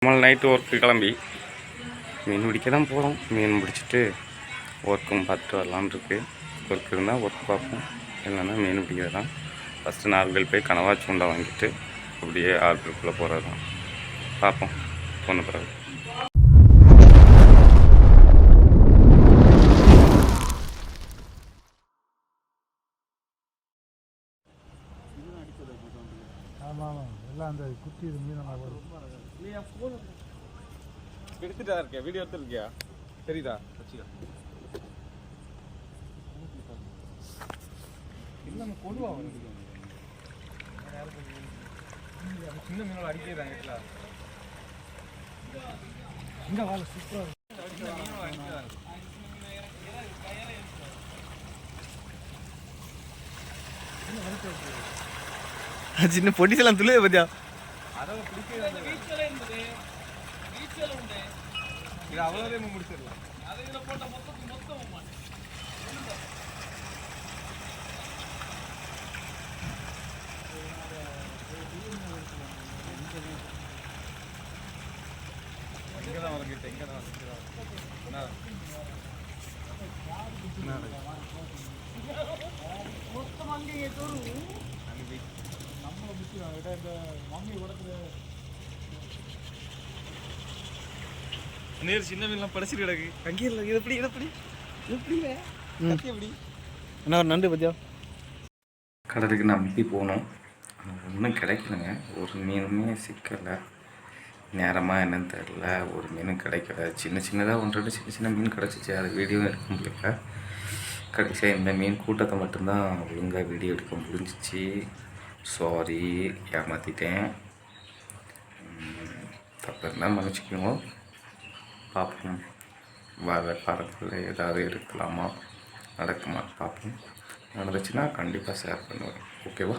நம்ம night work கிளம்பி மீன் பிடிக்க தான் போகிறோம். மீன் பிடிச்சிட்டு ஒர்க்கும் பார்த்துட்டு வரலான்னு இருக்குது. ஒர்க் இருந்தால் ஒர்க் பார்ப்போம், இல்லைன்னா மீன் பிடிக்கிறது தான். ஃபஸ்ட்டு நார்கல் போய் கனவா சூண்டை வாங்கிட்டு அப்படியே ஆறுக்குள்ளே போகிறது தான். பார்ப்போம் போன பிறகு. ஆமாம் எல்லாம் அந்த குட்டி மீனெல்லாம் வரும். நீ என் ஃபோன் எடுத்துட்டா இருக்கியா? வீடியோ எடுத்துருக்கியா? தெரியுதா? வச்சுக்கா. இல்லை நம்ம கொள்வா சின்ன மீனோட அடிக்கிறாங்க வீட்டில். இந்த வாழை சூப்பராக மீனோட அடிக்கிறாங்க. சின்ன பொடிசெல்லாம் துளைய பத்தியா அதெல்லாம் பிடிக்கிறது இது அவ்வளோதே முடிச்சிடலாம். இங்கே தான் வரங்கிட்ட இங்கே தான் நேர் சின்ன மீன்லாம் படைச்சிட்டு கிடக்கு. அங்கே இல்லை இது எப்படி எப்படி எப்படி என்ன ஒரு நண்டு பத்தியா கடலுக்கு நம்பி போனோம், ஒன்றும் கிடைக்கலங்க. ஒரு மீனுமே சிக்கலை. நேரமாக என்னன்னு தெரில, ஒரு மீனும் கிடைக்கல. சின்ன சின்னதாக ஒன்று சின்ன சின்ன மீன் கிடச்சிச்சு, அது வீடியோ எடுக்க முடியல. கடைசியாக இந்த மீன் கூட்டத்தை மட்டும்தான் ஒழுங்காக வீடியோ எடுக்க முடிஞ்சிச்சு. சாரி, ஏமாற்றிட்டேன். தப்பு இருந்தால் மன்னிச்சிக்கோங்க. பார்ப்போம், வர காலத்தில் ஏதாவது எடுக்கலாமா, நடக்குமா பார்ப்போம். நடந்துச்சுன்னா கண்டிப்பாக ஷேர் பண்ணுவேன். ஓகேவா?